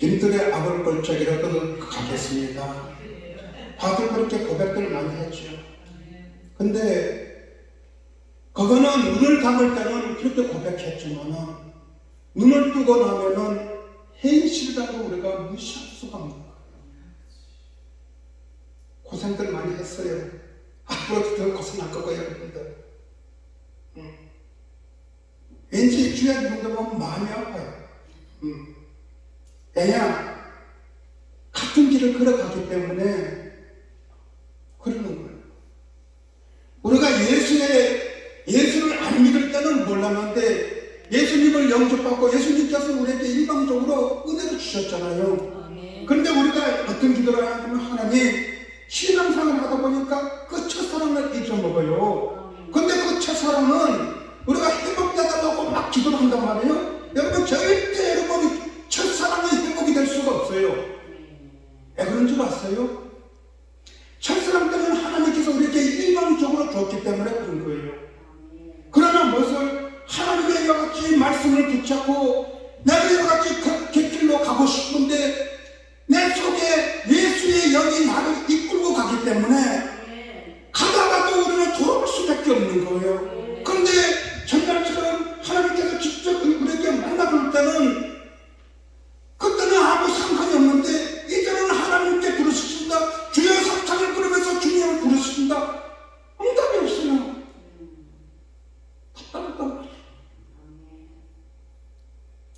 님들의 악을 걸적이라도 가겠습니다. 다들 그렇게 고백들을 많이 했죠. 근데 그거는 눈을 감을 때는 그렇게 고백했지만은 눈을 뜨고 나면은 현실이라고 우리가 무시할 수가 없는 거예요. 고생들 많이 했어요. 앞으로도 더 고생할 거고요, 여러분들. 왠지 주의 눈을 보면 마음이 아파요. 왜냐? 같은 길을 걸어가기 때문에 그러는 거예요. 우리가 예수를 안 믿을 때는 몰랐는데 예수님을 영접받고 예수님께서 우리에게 일방적으로 은혜를 주셨잖아요. 그런데 우리가 어떤 기도를 하냐면 하나님 신앙생활을 하다 보니까 그 첫사랑을 잊어먹어요. 근데 그 첫사랑은 우리가 회복되달라고 막 기도를 한단 말이에요. 여러분 절대 여러분이 첫사랑이 회복이 될 수가 없어요. 왜 그런 줄 아세요? 첫사랑 때는 하나님께서 우리에게 일방적으로 줬기 때문에 그런 거예요. 그러나 무엇을 하나님의 여러가지 말씀을 붙잡고 내가 여러가지 곁길로 가고 싶은데 내 속에 예수의 영이 나를 이끌고 가기 때문에 가다가도 우리는 돌아올 수밖에 없는 거예요. 그런데 전날처럼 하나님께서 직접 우리에게 만나볼 때는 그때는 아무 상관이 없는데 이제는 하나님께 부르신다. 주여 삼창을 부르면서 주님을 부르신다. 응답이 없어요. 답답하다.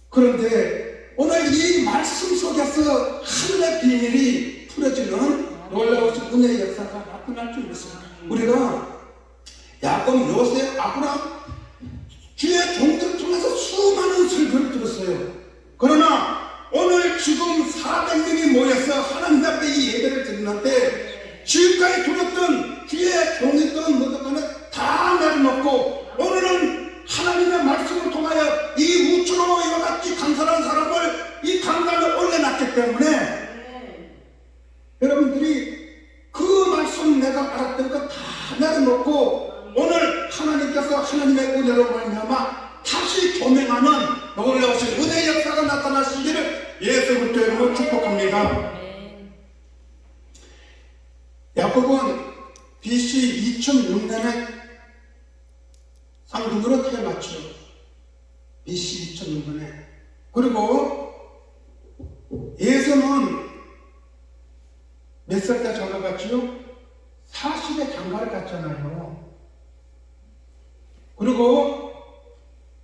그런데 오늘 이 말씀 속에서 하늘의 비밀이 풀어지는 놀라우신 은혜의 역사가 나타날 줄 믿습니다. 우리가 야곱, 요셉, 아브라함 주의 종들 통해서 수많은 설교를 들었어요. 그러나 오늘 지금 400명이 모여서 하나님 앞에 이 예배를 드리는데 지금까지 들었던 주의 종이든 뭐든 간에 다 내려놓고 오늘은 하나님의 말씀을 통하여 이 우주로 이와 같이 강선한 사람을 이 강단에 올려놨기 때문에 여러분들이 그 말씀 내가 알았던 거 다 내려놓고 오늘 하나님께서 하나님의 은혜로 말미암아 다시 조명하는 놀라우신 은혜의 역사가 나타나시기를 예수의 이름으로 축복합니다. 야곱은 BC 2006년에 상중으로 태어났죠. BC 2006년에. 그리고 예수는 몇 살 때 장가 갔죠? 40에 장가를 갔잖아요. 그리고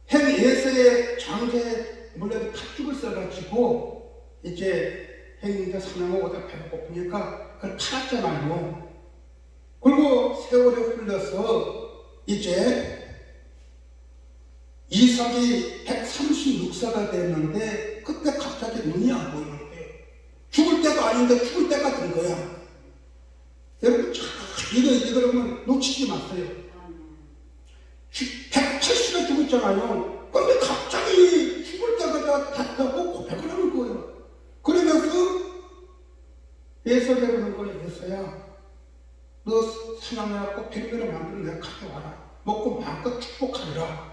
행 예수의 장자에 물론 팥죽을 써가지고 이제 행인자 사냥하고 오다 배가 고프니까 그걸 팔았잖아요. 그리고 세월이 흘러서 이제 이삭이 136세가 됐는데 그때 갑자기 눈이 안 보이는 거예요. 죽을 때가 아닌데 죽을 때가 된 거야. 여러분 이거 놓치지 마세요. 180에 죽었잖아요. 근데 갑자기 죽을 때가 됐다고 고백을 하는 거예요. 그러면서 예수가 그러는 거예요. 예수야, 너 사랑해갖고 100배를 만들어 내가 가져와라. 먹고 마음껏 축복하리라.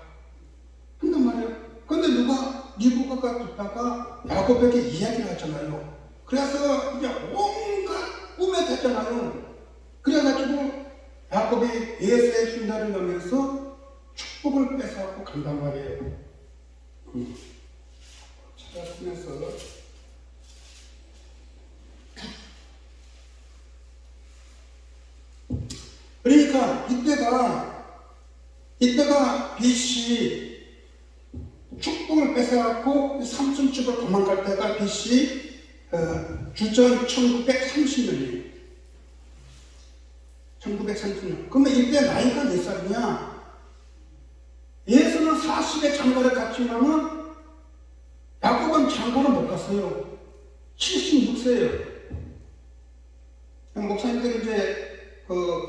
한단 말이에요. 근데 누가 리브가가 듣다가 야곱에게 이야기를 하잖아요. 그래서 이제 온갖 꿈에 됐잖아요. 그래가지고 야곱이 예수의 흉내를 내면서 축복을 뺏어갖고 간단 말이에요. 찾아쓰면서 그러니까 이때가 BC 축복을 뺏어갖고 삼촌집을 도망갈 때가 BC 주전 1930년이에요. 1930년. 그러면 이때 나이가 몇 살이냐? 예수는 40에 장가를 갔지만은 야곱은 장가를 못 갔어요. 76세예요. 목사님들이 이제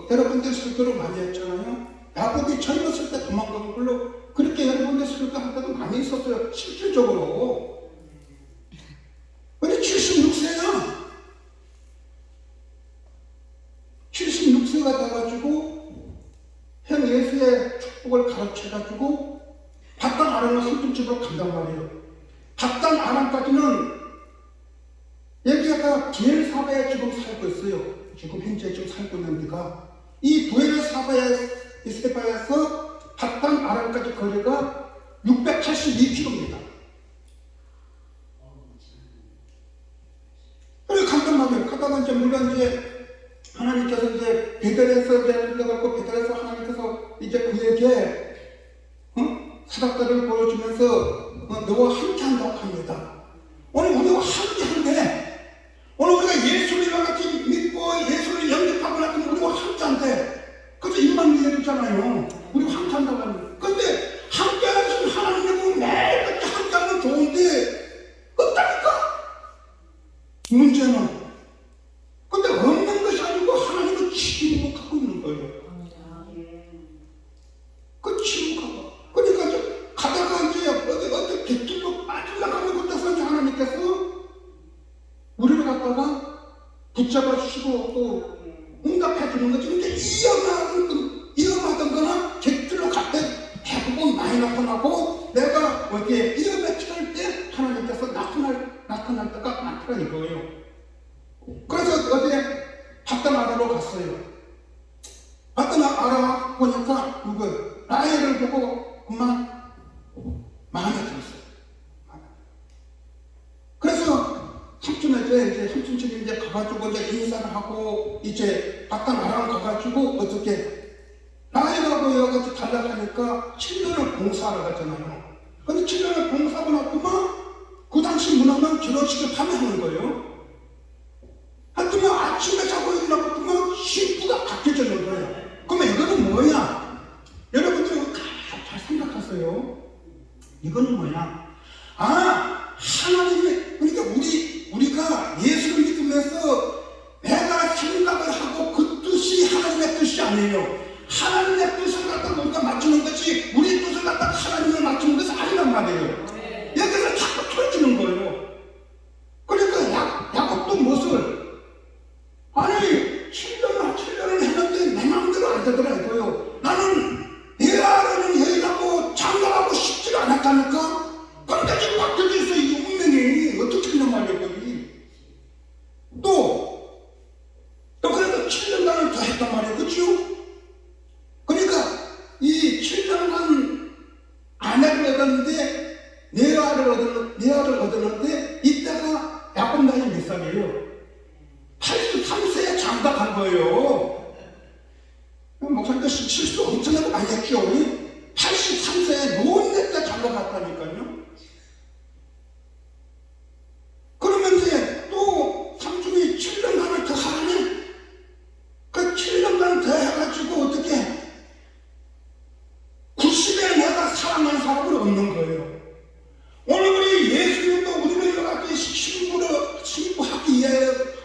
여러분들 설교를 많이 했잖아요. 야곱이 젊었을 때 도망간 걸로 그렇게 여러분들 설교할 때도 많이 있었어요. 실질적으로. 근데 76세야. 76세가 돼가지고 형 예수의 축복을 가르쳐가지고 바단 아람의 성품집으로 간단 말이에요. 바단 아람까지는 내가 부엘사바에 지금 살고 있어요. 지금 현재 지금 살고 있는 데가 이 부엘사바에서 바단 아람까지 거리가 682km입니다. 그래 간단 말이에요. 가다가 이제 물론 이제 하나님께서 이제 베델에서 내려가고 베델에서 하나님께서 이제 그에게 사닥다리를 보여주면서 너와 함께 한다고 합니다. 오늘 우리와 함께 한대. 오늘 우리가 예수님과 같이 믿고 예수를 영접하고 나면 우리와 함께 한대. 그래서 입만 열리잖아요. 우리와 함께 한다고 합니다. 근데 함께 하시는 하나님하고 매일같이 함께 하면 좋은데 없다니까. 문제는 근데 없는 것이 아니고 하나님은 침묵하고 있는 거예요. 그 침묵하고 그러니까 가다가 이제 어떤 객길로 빠지려고 그때서 하나님께서 우리를 갖다가 붙잡아 주시고 또 응답해 주는 거지. 근데 위험하던 거나 객길로 갈 때 대부분 많이 나타나고 내가 어디에 위험에 처할 때 하나님께서 나타날 때가 많더라 이거예요. 그래서 어디에 바단 아라로 갔어요. 바단 아라 보니까 누구 라헬을 보고 그만 마음에 들었어요. 그래서 삼촌에게 삼촌 집에 이제 가가지고 이제 인사를 하고 이제 바단 아라로 가가지고 어떻게 라헬하고 여기까지 달라가니까 7년을 봉사하러 갔잖아요. 근데 7년을 봉사하고 났더만 그 당시 문화는 결혼식을 밤에 하는 거예요. 하여튼 아침에 자고 일어나고 신부가 바뀌어지는 거예요. 그러면 이거는 뭐냐? 여러분들은 잘 생각하세요. 이거는 뭐냐? 하나님이 그러니까 우리가 예수를 믿으면서 내가 생각을 하고 그 뜻이 하나님의 뜻이 아니에요. 하나님의 뜻을 갖다가 우리가 맞추는 것이 우리 뜻을 갖다가 하나님을 맞추는 것이 아니란 말이에요. 여기서 자꾸 틀어지는 거예요. 그러니까 야곱도 무엇을 아니 7년을 했는데 내 마음대로 안 되더라 이거요. 나는 대화하는 여인하고 장가가고 싶지가 않았다니까. 근데 지금 바뀌어져 있어 이 운명이. 어떻게 그냥 말이야. 또 그래도 7년간을 더 했단 말이에요. 그렇죠? 그러니까 이 7년간 아내를 얻었는데 내 아를 얻었는데 이때가 야곱 나이 몇 살이에요? 83세에 장가 간 거예요. 목사님도 실수 엄청나게 많이 했죠. 83세에 노인네 때 장가 갔다니까요. 그러면 이제 또 삼촌이 7년간을 더 하라니 그 7년간 더 해가지고 어떻게 90에 내가 사랑하는 사람을 얻는 거예요. 오늘 우리 예수님도 우리를 여러가지 신부하기 위해서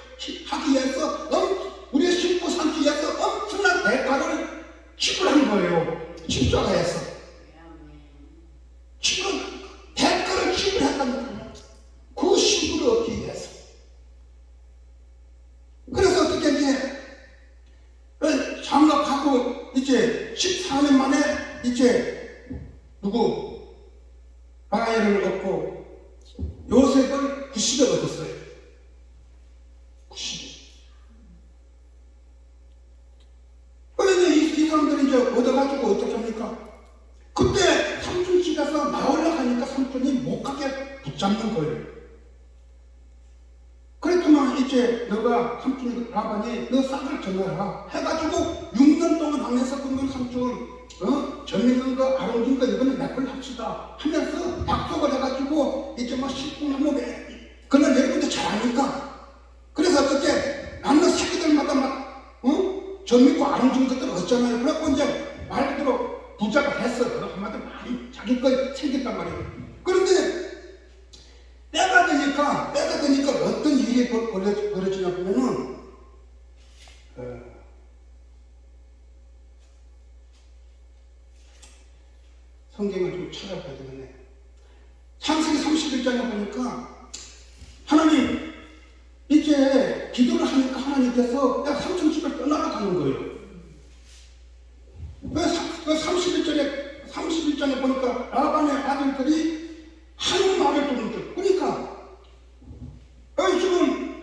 우리의 신부 삼기 위해서 엄청난 대가를 지불한 거예요. 십자가에서 대가를 지불했다니까요. 그 신부를 얻기 위해서. 그래서 어떻게 이제 장가가고 이제 14년 만에 이제 라헬을 얻고 요셉을 90에 얻었어요. 90에. 그런데 이 사람들이 이제 얻어가지고 어떻게 합니까? 그때 삼촌 집에서 나오려고 하니까 삼촌이 못 가게 붙잡는 거예요. 그랬더만 이제 너가 삼촌 라반이 너 싹을 전해라 해가지고 6년 동안 하면서 그러면 삼촌 전있는 거 아름진 거 이거는 내 걸 합시다 하면서 약속을 해가지고 이제 막 10분 하면 그는 여러분들 잘 아니까 그래서 어떻게 남는 새끼들마다 막 전 믿고 아름진 것들 얻잖아요. 그래갖고 이제 말 그대로 부자가 됐어. 한마디로 많이 자기 거 챙겼단 말이에요. 그런데 때가 되니까 어떤 일이 벌어지냐 보면은 성경을 좀 찾아봐야 되겠네. 창세기 31장에 보니까 하나님 이제 기도를 하니까 하나님께서 야 삼촌 집을 떠나라고 하는 거예요. 그 31장에 보니까 라반의 아들들이 하는 말을 듣는 거예요. 그러니까 지금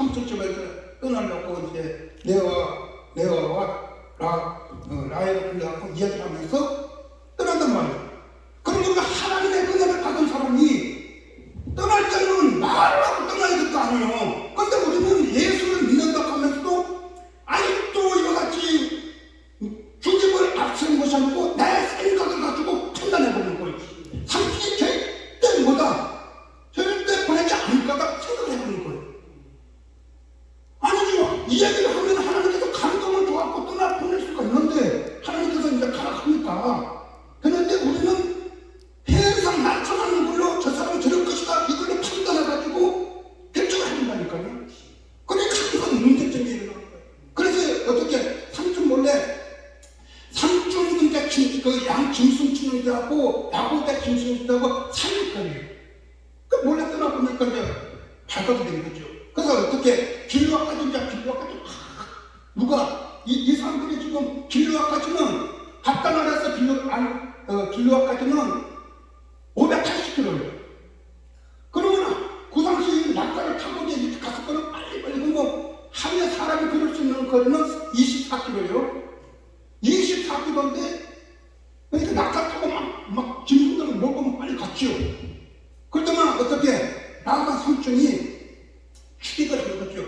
삼촌 집에서 떠나려고 이제 레아와 라헬을 불러갖고 이야기를 하면서 떠난단 말이에요. 그러니까 하나님의 은혜를 받은 사람이 떠날 때는 말을 하고 떠나야 될 거 아니에요. 그런데 우리는 예수를 믿는다고 하면서도 아직도 이와같이 주님을 앞세운 것이 아니고 내 생각을 가지고 판단해보는 거예요. 삼촌이 절대 뭐다, 절대 보내지 않을 거다 생각을 해보는 거예요. 아니죠. 이야기를 하면 하나님께서 감동을 줘갖고 떠나 보낼 수가 있는데 하나님께서 이제 가라 합니까? 그런데 우리는 항상 나타나는 걸로 저 사람은 저럴 것이다 이걸로 판단해가지고 결정을 해준다니까요. 그러니까 이건 문제점이 일어나는 거예요. 그래서 어떻게 삼촌 몰래 삼촌은 이제 그 양 짐승 치는 데하고 야구대 짐승 치는 데하고 살릴거예요. 그 몰래 떠나보니까 이제 발각이 된 거죠. 그래서 어떻게 길루아까지 이제 길루아까지 누가 이 사람들이 지금 길루아까지는 갑단아라서 길루아까지는 580km예요. 그러면 그 당시 낙가를 타고 이제 갔을 거는 빨리빨리 뭐 하루에 사람이 걸을 수 있는 거리는 24km예요. 24km인데 그러니까 낙가 타고 막 짐승들은 몰고 빨리 갔지요. 그러더만 어떻게 나아간 삼촌이 추격을 한 거죠.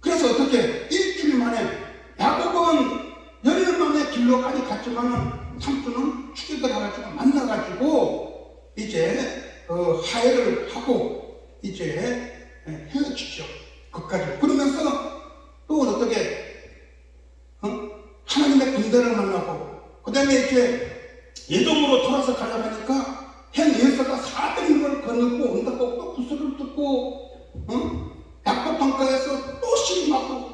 그래서 어떻게 일주일 만에 야곱은 열흘 만에 길로까지 갔지만 삼촌은 추격을 해가지고 만나가지고 이제 화해를 하고 이제 헤어지죠. 그까지. 그러면서 또 어떻게 하나님의 군대를 만나고 그 다음에 이제 예동으로 돌아서 가려니까 hen 예서가 400명을 거느고 온다고 또 구슬을 뜯고 약법 방가에서 또 시비 맞고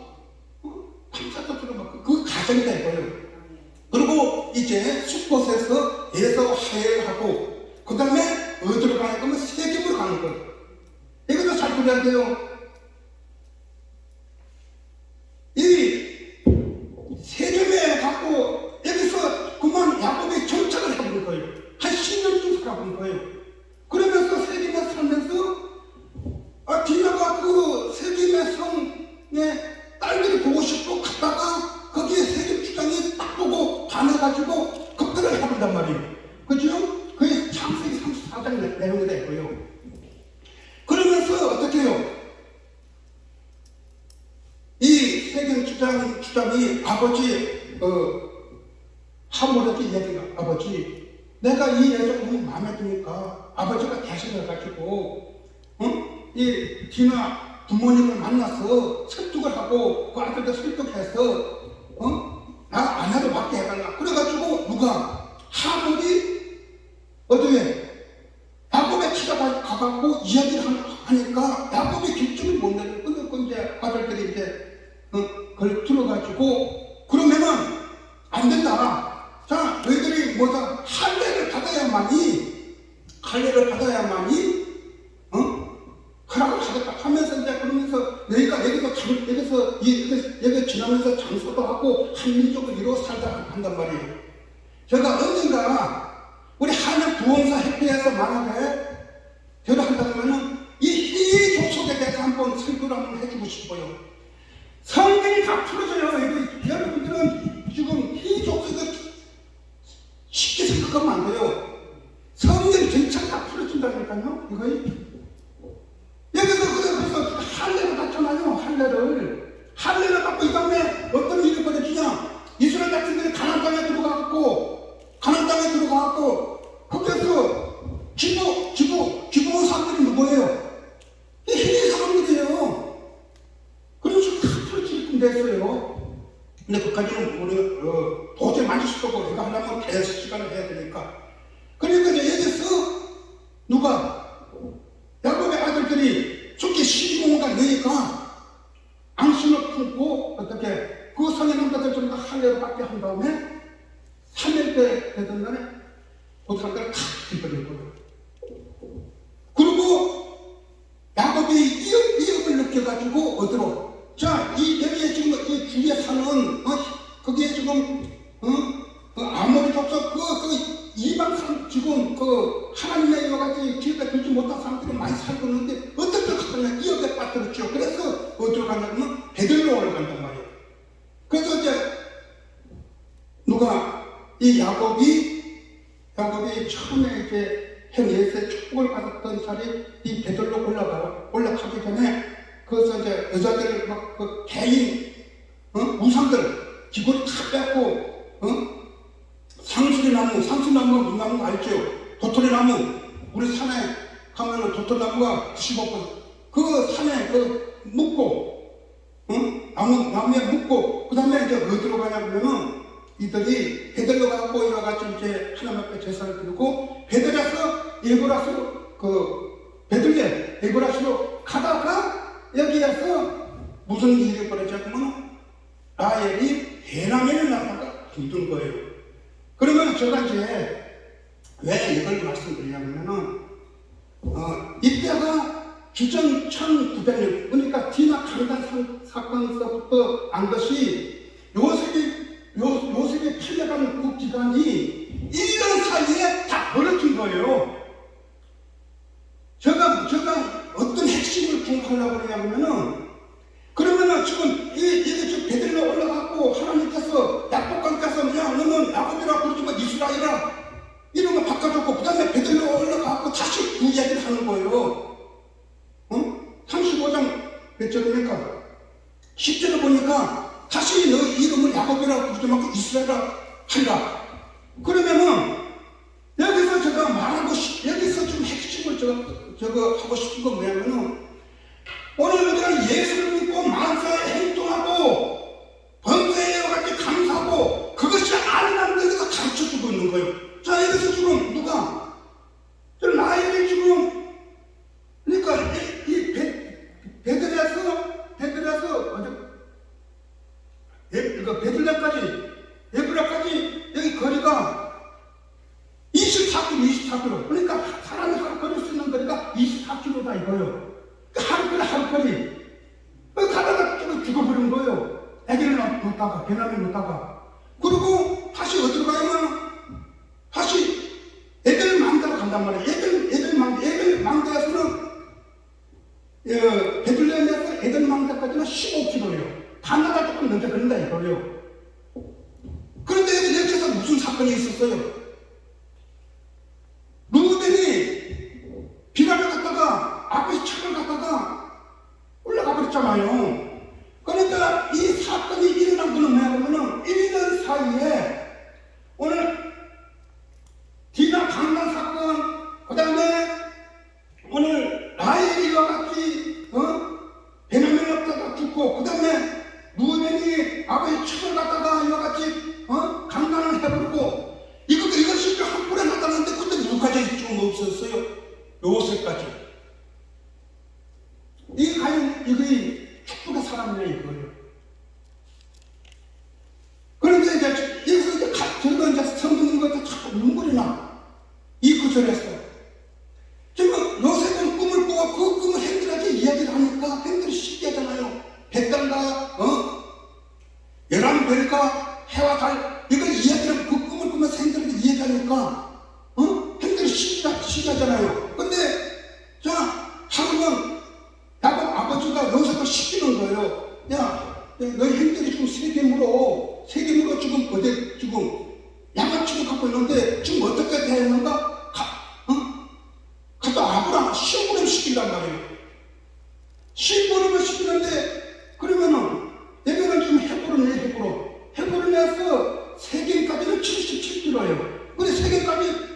밤새도 들어맞고 그 가정이 된 거예요. 그리고 이제 숲곳에서 예서 화해를 하고 그 다음에 어디로 가는 거면 세겜으로 가는 거예요. 이것도 잘 들어야 돼요. 이 세겜에 갖고 여기서 그만 야곱이 정착을 해버린 거예요. 한 10년쯤 살아본 거예요. 그러면서 세겜에 살면서 디나가 그 세겜의 성에 딸들이 보고 싶고 갔다가 거기에 세겜 주장이 딱 보고 반해가지고 급격을 해버린단 말이에요. 그죠? 그게 창세기 34장 내용이 되고요. 그러면서 어떻게 해요? 이 세겜 주장이 아버지 하모르에게 이야기가 아버지 내가 이 여자분이 마음에 드니까 아버지가 대신해가지고 이 디나 부모님을 만나서 설득을 하고 그 아들도 설득해서 나 아내를 맡게 해달라. 그래가지고 누가 하모리 어떻게 야곱의 치가 가갖고 이야기를 하니까 야곱이 결정을 못 내고 그 이제 아들들이 이제 그걸 들어가지고 그러면은 안 된다. 자 너희들이 뭐다 할례를 받아야만이 허락을 하겠다 하면서 이제 그러면서 너희가 여기서 지나면서 장소도 하고 한민족을 이루어 살다 한단 말이에요. 제가 언젠가 우리 한일 부흥사 협회에서 만약에 저를 한다면은 이 희족 속에 대해서 한번 설교를 한번 해주고 싶어요. 성경이 다 풀어져요. 여러분들은 지금 희족 속에 쉽게 생각하면 안 돼요. 성경 전체가 다 풀어진다니까요. 이거요. 여기서 그래서 할례를 받잖아요. 할례를 받고 이 다음에 어떤 일이 벌어지냐? 이스라엘 자신들이 가나안 땅에 들어가고 거기에서 기부한 사람들이 누구예요? 이 히브리 사람들이에요. 그래서 다 풀어지게끔 됐어요. 근데 그까지는 우리 도저히 만질 수도 없고 이거 하려면 대여섯 시간을 해야 되니까. 그러니까 이제 여기서 누가 야곱의 아들들이 속히 12공간 내니까 앙심을 품고 어떻게 그 성의 남자들 전부 다 할례를 받게 한 다음에 3일 때 되던 날에 그 사람들을 다 뒤버린 거예요. 그리고 야곱이 이역을 느껴가지고 어디로 여기에 지금 이 주위에 사는 거기에 지금 아모리 족속 이방 사람 지금 하나님의 이와 같이 기업에 들지 못한 사람들이 많이 살고 있는데 어떻게 하냐 이역에 빠뜨렸죠. 그래서 어디로 가냐면 베들로 올라간단 말이에요. 그래서 이제 누가 이 야곱이 처음에 이제 형 예수의 축복을 받았던 자리 이 베들로 올라가기 전에 거기서 이제 여자들 막 그 개인 우상들 귀걸이 다 뺏고 상수리나무 무나무 알죠? 도토리나무 우리 산에 가면은 도토리나무가 95% 그 산에 그 묶고 나무에 묶고 그 다음에 이제 어디로 가냐 그러면은 이들이 베들로 가고 이와가지고 이제 하나님 앞에 제사를 드리고 베들에서 에브라스로 베들레 에브라스로 가다가 여기에서 무슨 일이 벌어졌냐면 라헬이 베냐민을 낳다가 죽은 거예요. 그러면 제가 이제 왜 이걸 말씀드리냐면은 이때가 기존 1900년 그러니까 디나 강단 사건서부터 안 것이 요셉이 팔려가는 그 기간이 1년 사이에 다 벌어진 거예요. 제가 어떤 핵심을 공부하려고 그러냐면은 그러면은 지금 지금 베들레 올라가고 하나님께서 야곱강께서 야 너는 야곱이라 그러지만 이스라엘이라 이름을 바꿔줬고 그 다음에 베들레 올라가고 다시 그 이야기를 하는 거예요. 35장 몇 절입니까? 10절을 보니까 다시 너 이름을 야곱이라 그러지 말고 이스라엘이라 한다. 그러면은 여기서 제가 말하고 여기서 좀 핵심을 저거 하고 싶은 건 뭐냐면은 오늘 우리가 예수를 믿고 만사에 행동하고 번뇌에 같이 감사하고 그것이 아니라는 데서 가르쳐주고 있는 거예요. 자 여기서 지금 누가 라헬이 지금 그러니까 이 베들레까지 여기 거리가 24km 그러니까 사람이 하루 걸을 수 있는 거리가 24km다 이거예요. 하루거리 가다가 죽어버린 거예요. 애기를 놓다가 베냐민 놓다가 그리고 다시 어디로 가면 다시 애들 망대로 간단 말이에요. 애들 망대에서는 베들레헴에서 애들 망대까지는 15km예요. 가나다 조금 넘게 걸린다 이거예요. 그런데 여기서 무슨 사건이 있었어요? 루벤이 비라를 갖다가 앞에서 차를 갖다가 올라가 버렸잖아요. 그러니까 이 사건이 일어난 거는 뭐냐면은 1년 사이에 오늘 디나 강난 사건 그 다음에 오늘 라헬이와 같이 베냐민 없다가 죽고 그 다음에 루벤이 아버지 축을 갖다가 이와 같이 강간을 해버리고 이것이 한 번에 나타났는데 그때 누구까지 좀 없었어요? 요셉까지. 이게 과연 이게 축복의 사람이냐 이거예요. 그런데 이제 여기서 저도 이제 성경 읽을 때 자꾸 눈물이 나. 이 구절에서 지금 요셉은 꿈을 꾸고 그 꿈을 핸들에게 이야기를 하니까 핸들이 쉽게 하잖아요. 백달과 11별과 해와 달 이걸 이야기를 그 꿈을 꾸면서 핸들에게 이야기하니까 핸들이 쉽게 하잖아요. 근데 자 하루는 야곱 아버지가 요셉을 시키는 거예요. 야 너희 핸들이 지금 세겜으로 지금 어디 지금 양아치를 갖고 있는데 지금 어떻게 되는가? 가서 아브라함 심부름 시킨단 말이에요. 심부름을 시키는데 그러면은 여기는 지금 헤브론에서 세겜까지는 77km예요. 근데 세겜까지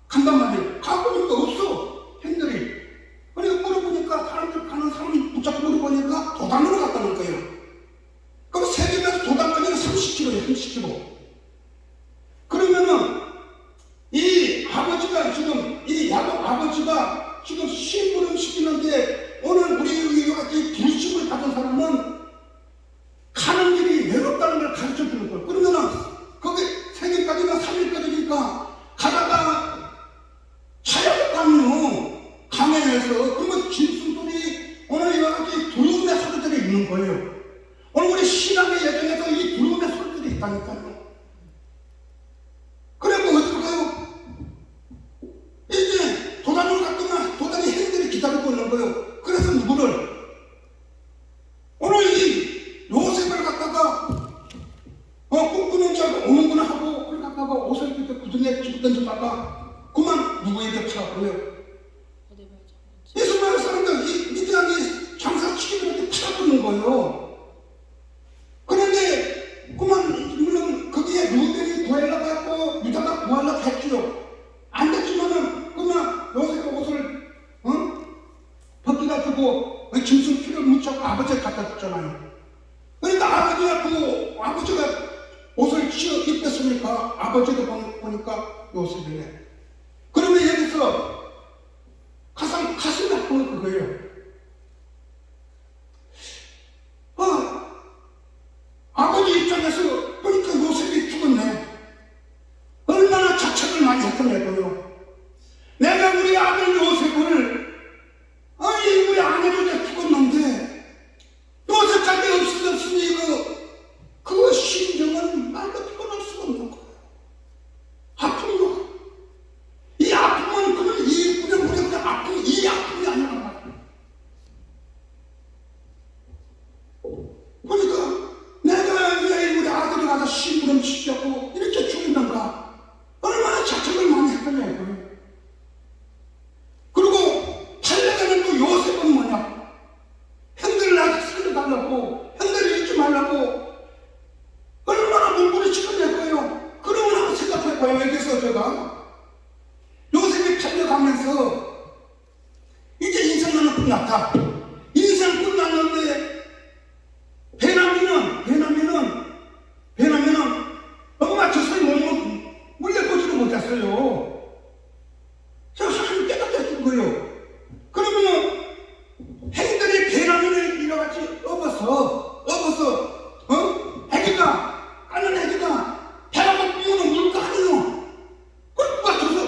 간단 말이에요. 가보니까 없어 핸들이. 그러니까 물어보니까 사람이 붙잡고 물어보니까 도단으로 갔다는 거예요. 그럼 세겜에서 도단까지는 30km예요. 30km. 그러면은 이 아버지가 지금 이 야곱 아버지가 지금 심부름 시키는데 오늘 우리 같이 불식을 받은 사람은 가는 길이 외롭다는 걸 가르쳐 주는 거예요. 그러면은 거기 세계까지가 3일까지니까 가다가 차야도 가면요 강해에서 그러면 짐승들이 오늘 이와 같이 두려움의 소리들이 있는 거예요. 오늘 우리 신앙의 여정에서 이 두려움의 소리들이 있다니까요. 구덩이에 쭉 던져다가 그만 누구에게 팔아버려요. 예수 말의 사람들 이 미디안이 장사치기들한테 팔아버리는 거예요. 그런데 그만 물론 거기에 루벤이 구하려고 했고 유다가 구하려고 했죠. 안 됐지만은 그만 요셉의 옷을 벗겨가지고 짐승 피를 묻혀서 아버지가 갖다 줬잖아요. 그러니까 아버지가 옷을 치어 입혔으니까 아버지도 보니까 요셉이네. 그러면 여기서 가슴이 아픈 건 그거예요. 아버지 입장에서 보니까 요셉이 죽었네. 얼마나 자책을 많이 했더라고요. 내가 우리 아들 요셉을 우리 아내도 이제 죽었는데 요셉까지 없으니 그 심정은 말로 표현할 수가 없는 거예요. 아픔과 이 아픔은 그냥 아픔 이 아픔이 아니라 그러니까 내가 왜 우리 아들이 가서 심부름 치려고 이렇게 죽였는가 얼마나 자책을 많이 했더냐고요. 그리고 팔려가는 그 요셉은 뭐냐, 형들을 나한테 살려달라고, 형들을 잊지 말라고 얼마나 몸부림치겠냐고요. 그러면 한번 생각해봐요. 여기서 제가 요셉이 팔려가면서 이제 인생은 끝났다. 인생 끝났는데 베냐민은 엄마 젖을 못 물려보지도 못했어요. 저 하나님 깨닫게 해준 거예요. 그러면 행들이 베냐민을 이래같이 업어서 애기가 배가 고프면 울 거 아니에요. 그 누가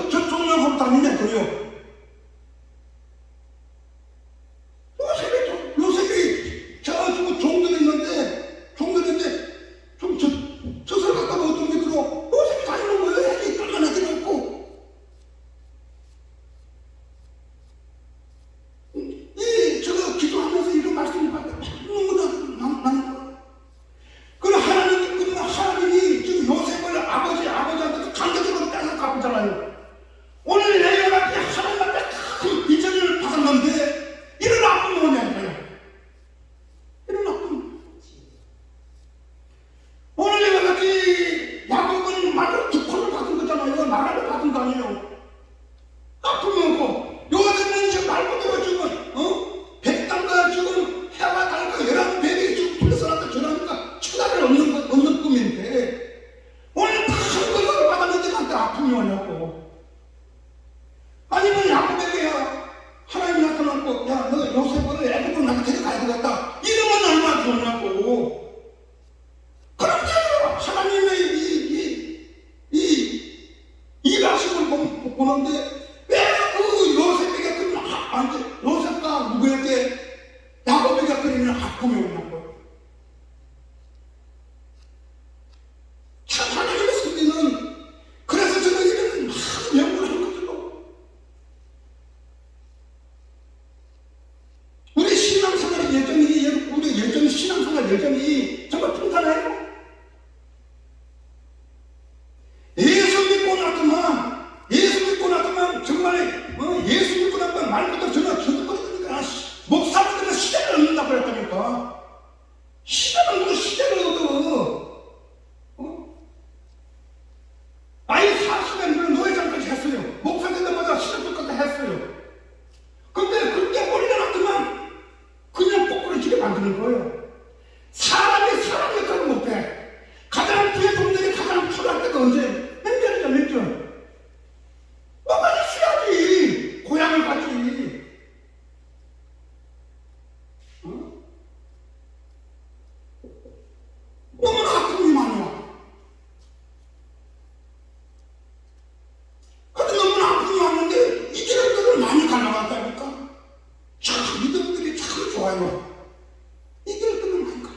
저 종량하고 다니냐 그래요. 요셉이 저주고 종들이 있는데 젖을 갖다 먹었던 게 들어 요셉이 다니는 거예요. 애기 끌만 애기 없고 제가 기도하면서 이런 말씀을 받는다. 나는 그럼 하나님이 지금 요셉을 아버지한테 강제적으로 떼서 갚잖아요. 오늘 내가 하나님한테 큰 비전을 받았는데 이런 아픔이 뭐냐고요. 이런 아픔. 오늘 내가 같이 야곱은 말로 두코를 받은 거잖아요. 나라를 받은 거 아니에요. 아픔이 없고 요셉은 지금 말 그대로 지금 백당과 지금 해와 달과 11배들이 지금 둘러서나서 전하니까 추가를 얻는 꿈인데 오늘 큰 것을 받았는데 나한테 아픔이 오냐고. 아니면 야곱에게 하나님이 나타나고 야 너 요셉을 애굽으로 나한테 데려가야 되겠다 이러면 얼마나 좋냐고. 그런데 하나님의 이 일하심을 보는데 왜 그 요셉에게 요셉과 누구에게 야곱에게 그리는 아픔이 오냐고. 참 하나님의 섭리는 그래서 저는 이런 많은 연구를 한 거죠. 우리 신앙생활의 여정이 정말 평탄해요. 예수 믿고 나서만 정말 예수 믿고 나서만 말 그대로 저는 저득거리니까 목사님들은 시대를 얻는다고 그랬다니까. 시대를 얻어. 아예 40년 노예장까지 했어요. 목사 되자마자 시대까지 했어요. 근데 그렇게 올려놨더만 그냥 꼬꾸라지게 만드는 거예요. 사람이 사람 역할을 못해. 가장 부의종들이 가장 초라할 때가 언제? 몇 년? 뭐가 있어야지. 고향을 가지. 너무나 아픔이 많아. 근데 너무나 아픔이 많은데 이 길들을 많이 갈라갔다니까. 참 믿음들이 참 좋아요. 이 길들을 많이 갈라.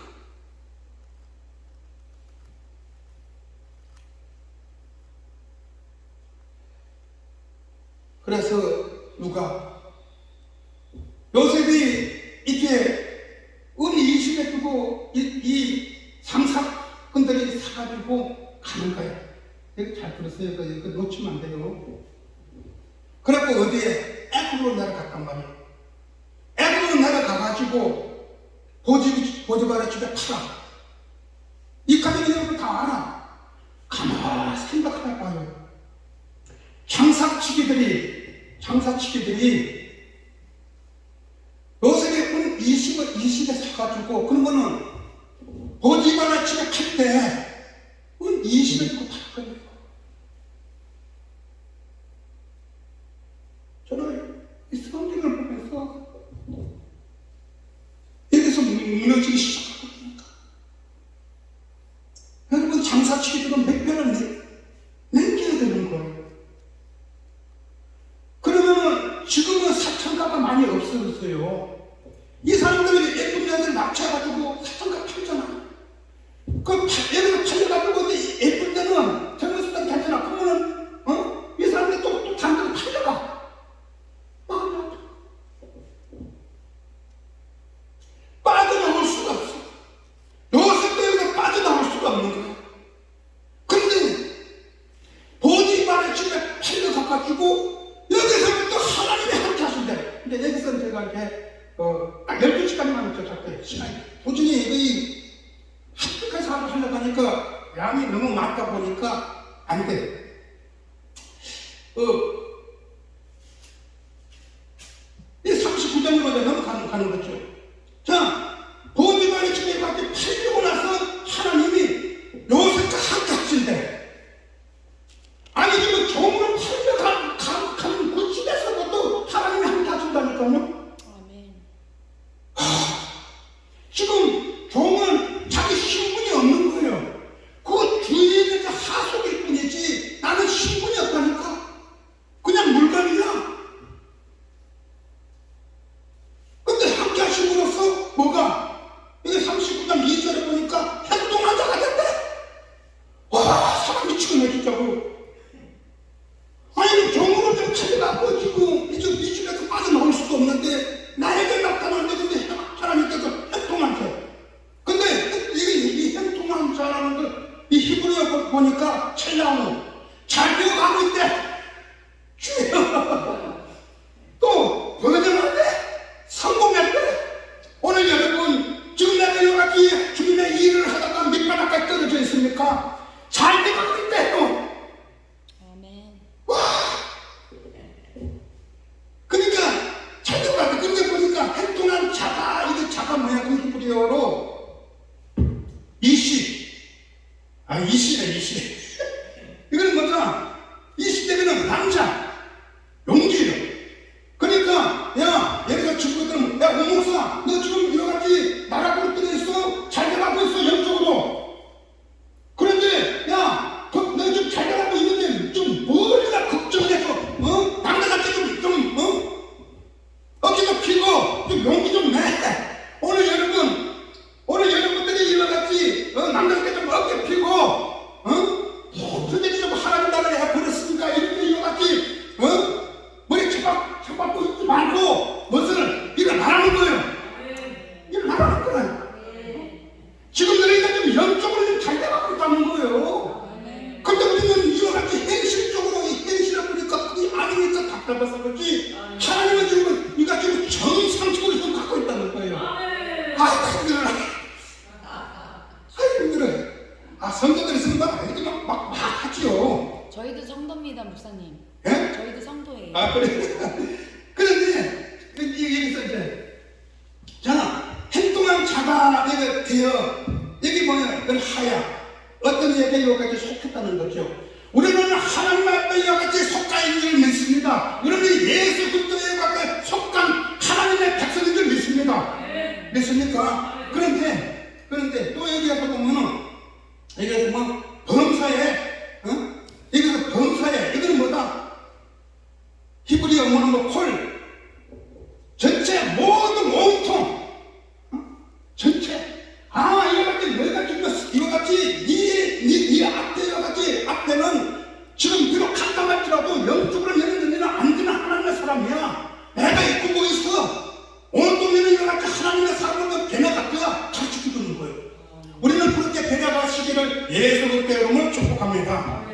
그래서 요셉이 이렇게 은이 20에 두고 이 3사건들이 사가지고 가는 거예요. 이거 잘 들었어요. 이거 놓치면 안 돼요. 그래갖고 어디에 애굽으로 내려갔단 말이에요. 애굽으로 내려가가지고 보디바라 집에 팔아. 이 가족이 여러분 다 알아. 가만히 생각하다 봐요. 장사치기들이 요셉의 은 20에 사가지고 그러면은 보디바라 집에 팔 때 은 20에 주고 팔 거예요. 저는 이 성경을 보면서 여기서 무너지기 시작하거든요. 여러분 장사치기들은 몇 배를 남겨야 되는 거예요. 그러면은 지금은 사창가가 많이 없어졌어요. 이 사람들이 예쁜 여자를 납치해가지고 사창가 팔잖아. 여기서 팔려가지고 예쁜 데는 젊은 수단 괜찮아. 그러면은 이 사람들이 또 다른 데로 팔려가. 빠져나올 수가 없어. 요셉도 여기서 빠져나올 수가 없는 거야. 그런데 보디바라 집에 팔려가가지고 여기서부터 하나님이 함께 하신대. 근데 여기서는 제가 이렇게 12시까지만 쫓았대요. 시간이 도중에 합격해서 하려고 하니까 양이 너무 많다 보니까 안 돼. 이 39장으로 넘어가는 거죠. 자, 보디바라 집에 밖에 팔리고 나서 하나님이 요셉과 함께 하신대. 아니 지금 종으로 팔려가는 그 집에서도 하나님이 함께 하신다니까요. 지금 종은 자기 신분이 없는 거예요. 그 주인의 하속일 뿐이지 나는 신분이 없다니까. 그냥 물건이야. 근데 함께 하심으로써 뭐가? 이게 39장 2절에 보니까 행동한 자가 됐대. 와, 사람 미치겠네 진짜로. 아니 종으로 좀 찾아갖고 지금 이 집에서 빠져나올 수도 없는데 나에게 나타났는데 하나님께서 행동한 자. 근데 이 행동한 자라는 걸 이 히브리어 보니까 첼라무 잘 되어가고 있대. 주여. 또 번영한대. 성공했대. 오늘 여러분 지금 내가 여기까지 주님의 일을 하다가 밑바닥까지 떨어져 있습니까? 잘 되어가고 있대요. 아멘. 와. 그러니까 잘 되어가고. 근데 보니까 행동한 자가, 이게 자가 뭐야? 그 히브리어로 이시네. 이거는 뭐죠? 이시되면은 남자, 용기예요. 그러니까 여기서 친구들은 야 오목사 너 지금 이거같이 나라고 뜨고 있어. 잘 돼가고 있어 영적으로. 그런데 너 좀 잘 돼가고 있는데 좀 머리가 걱정돼서 남자한테 좀 어깨가 피고 좀 용기 좀 내. 오늘 여러분들이 이거같이 남자한테 좀 어깨 피고 선생님 좀 하나님 나라에 해버렸으니까 이렇게 이거같이 머리 쳐박고 있지 말고 무엇을 일어나라는 거예요. 일어나라는 거예요. 지금 너희가 좀 영적으로 좀 잘 돼가고 있다는 거예요. 근데 우리는 이거같이 현실적으로 현실을 보니까 그게 아니니까 답답해서 그렇지. 하나님은 지금 이거 지금 정상적으로 좀 갖고 있다는 거예요. 힘들어요. 성도들이 쓰는 건 아니지 막 하지요. 저희도 성도입니다, 목사님. 예? 저희도 성도예요. 그래. 그런데 여기서 이제 자 행동한 자가 되어 여기 뭐냐? 그건 하야. 어떤 얘기에 여기까지 속했다는 거죠. 우리는 하나님 앞에 여기까지 속가 있는 줄 믿습니다. 우리는 예수 그리스도에 가까이 속한 하나님의 백성인 줄 믿습니다. 믿습니까? 그런데 또 여기에서 보면은 여기에서 뭐 범사에 여기서 범사에 이거는 뭐다? 히브리어 뭐는 뭐 콜 전체 모든 온통 전체 이거같이 네 앞에는 지금 비록 간담할지라도 영적으로 너는 안 되는 하나님의 사람이야. 내가 이끌고 있어. 온통 너는 이거같이 하나님의 사람으로 변해갔다가 가르쳐주는 거예요. 우리는 그렇게 변해가시기를 예수 그리스도의 이름으로 축복합니다.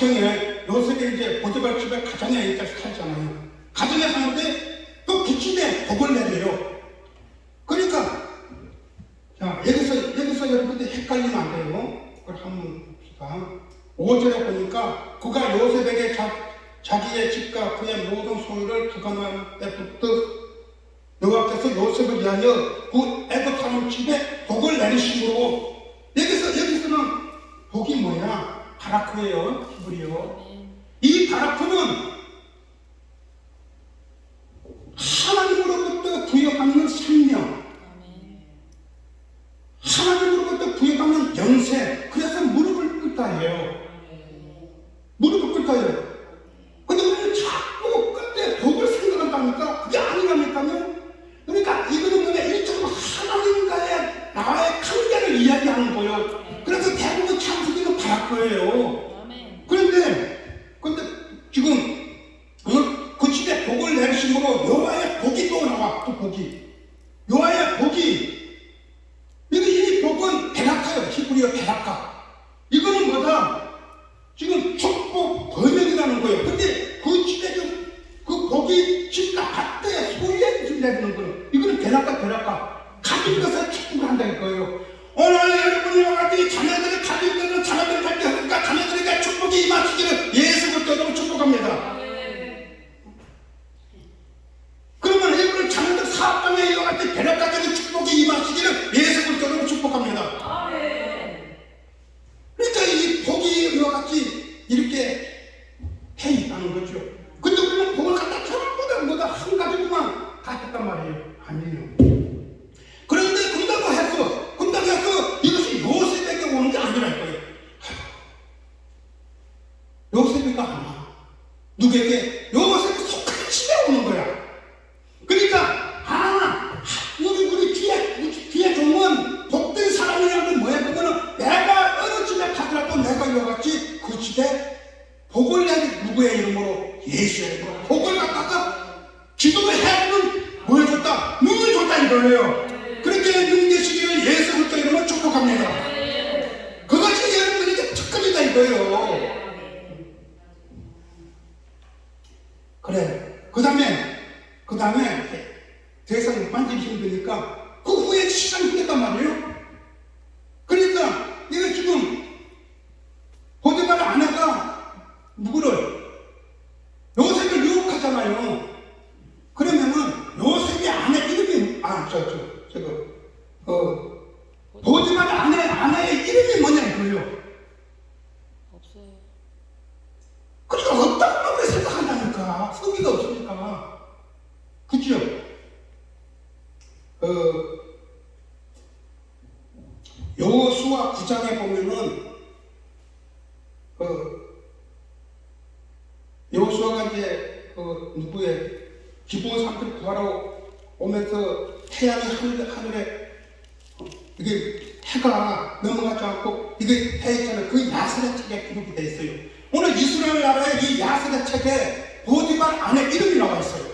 가정에 요셉이 이제 보디발 집에 가정에 이제 살잖아요. 가정에 사는데 또 그 집에 복을 내려요. 그러니까 자 여기서 여러분들 헷갈리면 안 돼요. 그걸 한번 봅시다. 5절에 보니까 그가 요셉에게 자기의 집과 그의 모든 소유를 주관함에 붙듯 여호와께서 요셉을 위하여 그 애굽 사람 집에 복을 내리심으로 여기서는 복이 뭐야? 바라크예요. 히브리요. 이 바라크는 하나님으로부터 부여받는 생명, 하나님으로부터 부여받는 영생. 그래서 무릎을 꿇다 해요. 무릎을 꿇다 해요. 근데 우리는 자꾸 그때 복을 생각한다니까 그게 아니라니까요. 그러니까 이거는 뭐냐, 일종의 하나님과의 나와의 관계를 이야기하는 거예요. 그래서 대부분 창세기는 바라크예요. 그런데 지금 그 집에 복을 내리심으로 여호와의 복이 또 나와. 또 복이, 여호와의 복이, 이 복은 베라카예요. 히브리어 베라카. 이거는 뭐다? 지금 축복 번영이라는 거예요. 근데 그 집에 그 복이 집과 밭에 소유에 내리는 거예요. 이거는 베라카. 가진 것을 축복을 한다는 거예요. 오늘 여러분과 같이 자녀들을 가진 것을 자녀들을 갖게 하니까 자녀들에게 축복이 임하시기를 예수 그리스도로 축복합니다. 그러면 여러분 자녀들 사업장에 이와 같이 베라카적인 축복이 임하시기를 예수 그리스도로 축복합니다. 그러니까 이 복이 이와 같이 이렇게 해 있다는 거죠. 근데 우리는 복을 갖다 전부 다 한 가지로만 다 했단 말이에요. 아니에요. 그런데 군다고 해서 이것이 요셉에게 오는 게 아니랄 거예요. 요셉이가 아니야. 누구에게? 요셉이 속한 집에 오는 거야. 그러니까 우리 뒤에 종은 복된 사람이라는 건 뭐야? 그거는 내가 어느 집에 가더라도 내가 이와 같이 그 집에 복을 내는 누구의 이름으로? 예수의 이름으로 복을 갖다가 기도를 해주는 뭘 줬다? 눈을 줬다 이거예요. 그렇게 눈 되시기를 예수 그리스도 이름으로 축복합니다. 그것이 여러분들에게 특권이다 이거예요. 그래. 그 다음에 더 이상 만지기 힘드니까 그 후에 시간이 흐렸단 말이에요. 그러니까 이거 지금 보디발 아내가 누구를? 요셉을 유혹하잖아요. 그러면은 요셉의 아내 이름이 보디발 아내의 이름이 뭐냐 이거예요. 없어요. 그러니까 없다고 왜 생각한다니까. 성의가 없으니까. 그죠? 여호수아 9장에 보면은 여호수아가 이제 누구의 기브온 사람들이 구하러 오면서 태양이 하늘에 이게 해가 넘어가지 않고 이게 해 있잖아요. 그 야스레 책에 기록이 돼 있어요. 오늘 이스라엘 나라의 이 야스레 책에 보디발 아내 이름이 나와 있어요.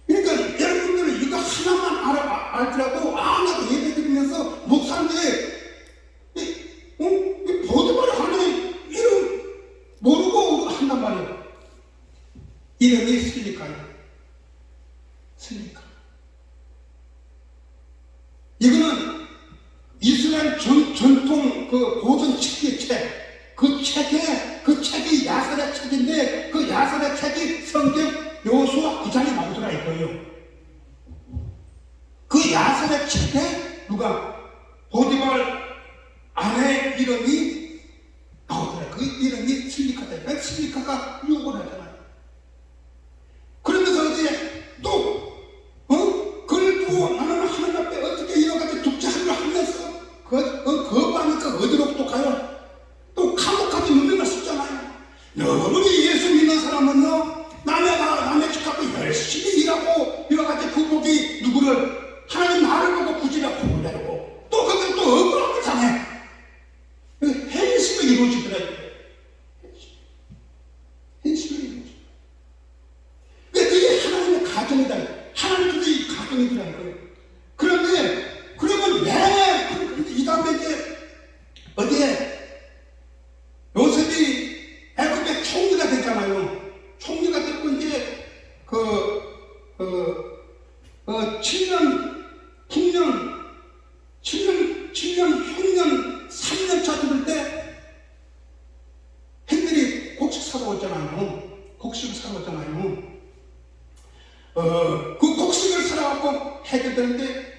그러니까 여러분들은 이거 하나만 알더라도 나도 예배 드리면서 목사님들이 이 보디발 아내 이름 모르고 한단 말이에요. 이름이 슬리카예요. 슬리카. 이거는 이스라엘 전통 그 고전 책의 책. 그 책이 야스레 책인데 그 야스레 책이 성경 여호수아 9장에 나오더라 이거예요. 그 야스레 책에 누가 보디발 아내 이름이 나오더라. 그 이름이 슬리카다. 그 슬리카가 유혹을 하잖아요. 그러면서 이제 또 그걸 또 나는 하나님 앞에 어떻게 이와 같이 독자하려 하면서 거부하니까 어디로 또 가요? 또 감옥까지 누명을 쓰잖아요. 여러분이 예수 믿는 사람은요, 남의 집 갖고 열심히 일하고 이와 같이 그 복이 누구를 하나님 나를 보고 구지라 복을 내리고 또 그걸 또 억울함을 당해. 행심이 이루어지더라고요. 행심이 이루어져. 그게 하나님의 가정이다. 하나님의 가정이라는 거예요. 그런데 그러면 왜 이 다음에 이제 어디에 요셉이 곡식을 사왔잖아요. 그 곡식을 사갖고 해결되는데,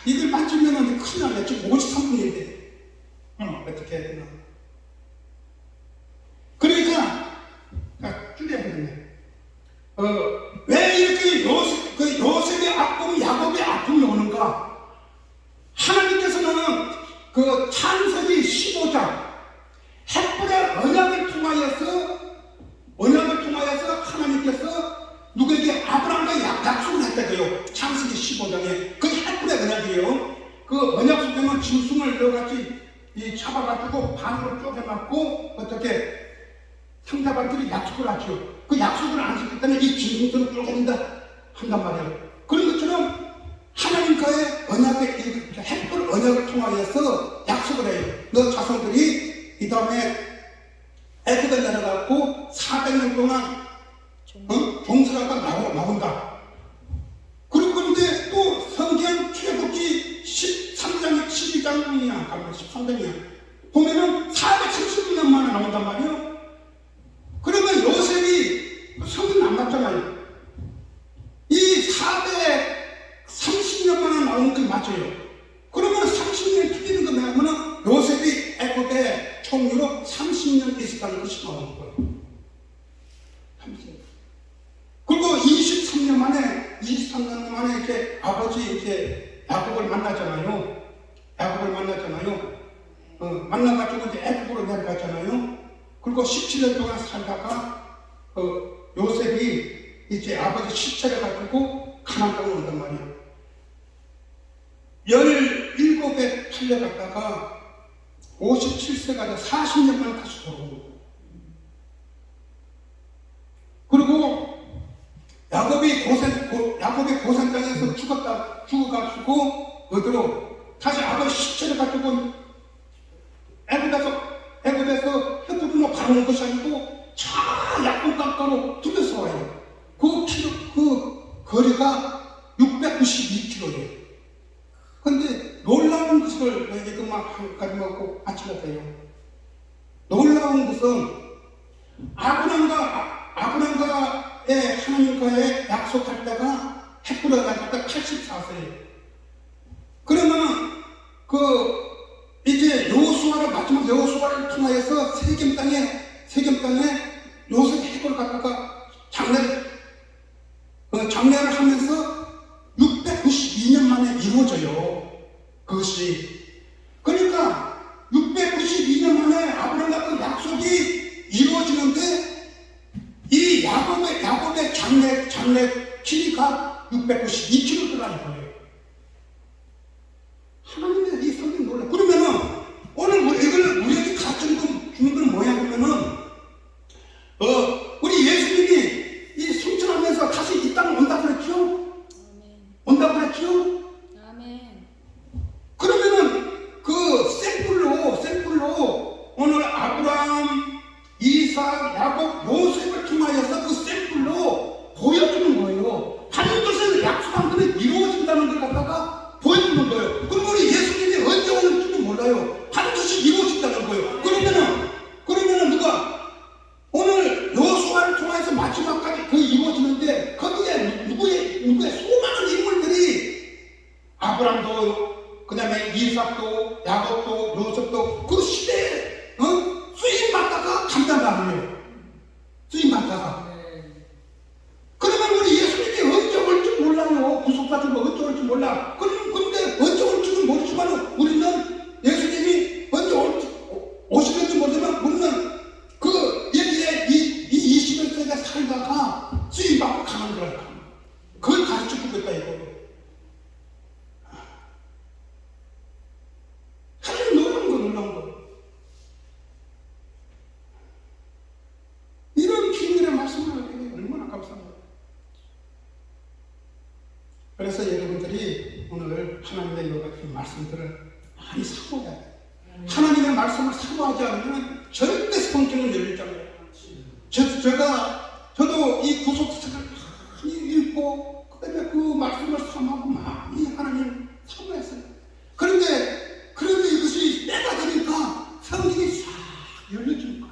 이걸 만지면은 큰일 나네. 지금 53분인데. 어떻게 해야 되나. 그러니까, 줄여야겠네. 왜 이렇게 요셉의 아픔, 야곱의 아픔이 오는가? 하나님께서는 그 창세기 15장, 햇불의 언약을 통하여서 하나님께서 누구에게 아브라함과 약속을 했다고요. 창세기 15장에. 그 햇불의 언약이에요. 그 언약 속에는 짐승을 여러가지 잡아가지고 반으로 쪼개놨고 어떻게 상대방들이 약속을 하죠. 그 약속을 안 지킬 때는 이 짐승들을 쪼갠다 한단 말이에요. 그런 것처럼 하나님과의 언약의 햇불 언약을 통하여서 약속을 해요. 너 자손들이 이 다음에 애굽에 내려가고 400년 동안 종살이가 나온다. 그리고 그런데 또 성경 출애굽기 13장, 12장이야, 13장이야. 보면은 430년 만에 나온단 말이에요. 그러면 요셉이 성경 안 맞잖아요. 이 430년 만에 나오는 게 맞아요. 그러면 30년 틀리는 거 뭐냐면은 요셉이 애굽에 총리로 30년 있었다는 것이 나오는 거예요. 30년. 그리고 23년 만에 이렇게 아버지 이렇게 야곱을 만나잖아요. 만나가지고 이제 애굽으로 내려갔잖아요. 그리고 17년 동안 살다가 요셉이 이제 아버지 시체를 가지고 가나안 땅으로 온단 말이에요. 17에 팔려갔다가 57세가 돼 40년 만에 다시 돌아오는 거예요. 그리고 야곱이 고생 땅에서 죽어가지고 어디로 다시 아버지 시체를 가지고 애굽에서 햇불로 가는 것이 아니고 저 약분 강가로 둘러서 와요. 그 거리가 692km예요. 근데 놀라운 것을 이제 그만 한 가지 먹고 아침에 돼요. 놀라운 것은 아브라함과의 하나님과의 약속할 때가 햇불에 갈 때 84세예요. 그러면은 이제 마지막 여호수아를 통하여서 세겜 땅에 요셉 해골 갖다가 장례를 하면서 692년 만에 이루어져요. 그것이. 그러니까 692년 만에 아브라함과 그 약속이 이루어지는데 이 야곱의 장례 길이가 692km라는 거예요. 하나님의 이 성경 놀라. 그러면은 오늘 이걸 우리에게 가르쳐 주는 건 뭐야 그러면은 우리 예수님이 이 승천하면서 다시 이 땅에 온다고 그랬죠? 아멘. 온다고 그랬죠? 아멘. 그러면은 그 샘플로 오늘 아브라함, 이삭, 야곱, 요셉을 통하여서 그 샘플로 보여주는 거예요. 반드시 약속한 것이 이루어진다는 걸 갖다가 보여주는 거예요. 그럼 우리 예수님이 언제 오는지도 몰라요. 반드시 이루어진다는 거예요. 그러면은 누가 오늘 여호수아를 통해서 마지막까지 그 이루어지는데 거기에 누구의 수많은 인물들이 아브라함도 그 다음에 이삭도 야곱도 요셉도 그 시대에 쓰임받다가 간단하네요. 쓰임받다가. 그러면 우리 예수님이 언제 올지 몰라요. 구속받으면 언제 올지 몰라. 그런데 언제 올지는 모르지만 우리는 예수님이 언제 오시는지 모르지만 우리는 여기에 이 21세기에 살다가 쓰임받고 가는 거야. 그걸 가르쳐주고 있다 이거. 하나님 놀라운 거. 이런 비밀의 말씀을 하게 얼마나 감사합니다. 그래서 여러분들이 오늘 하나님의 이와 같은 말씀들을 많이 사모해야 돼요. 하나님의 말씀을 사모하지 않으면 절대 성경을 열릴 줄 알아요. 저도 이 구속책을 많이 읽고 그다음에 그 말씀을 사모하고 많이 하나님 사모했어요. 그런데 이것이 때가 되니까 성경이 싹 열려지는 거예요.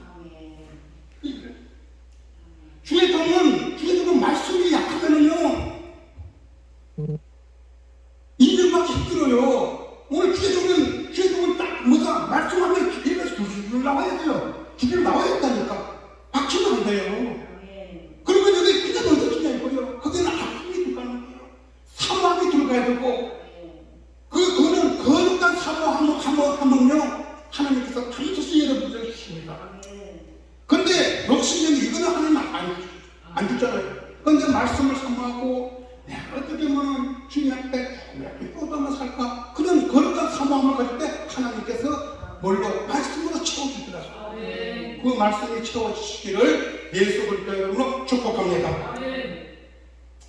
안 주잖아요. 그런데 말씀을 사모하고 내가 어떻게 하면 주님 앞에 이렇게 뻗어만 살까? 그런 거룩한 사모함을 가질 때 하나님께서 뭘로? 말씀으로 채워주더라고요. 그 말씀이 채워주시기를 예수 그리스도 이름으로 축복합니다.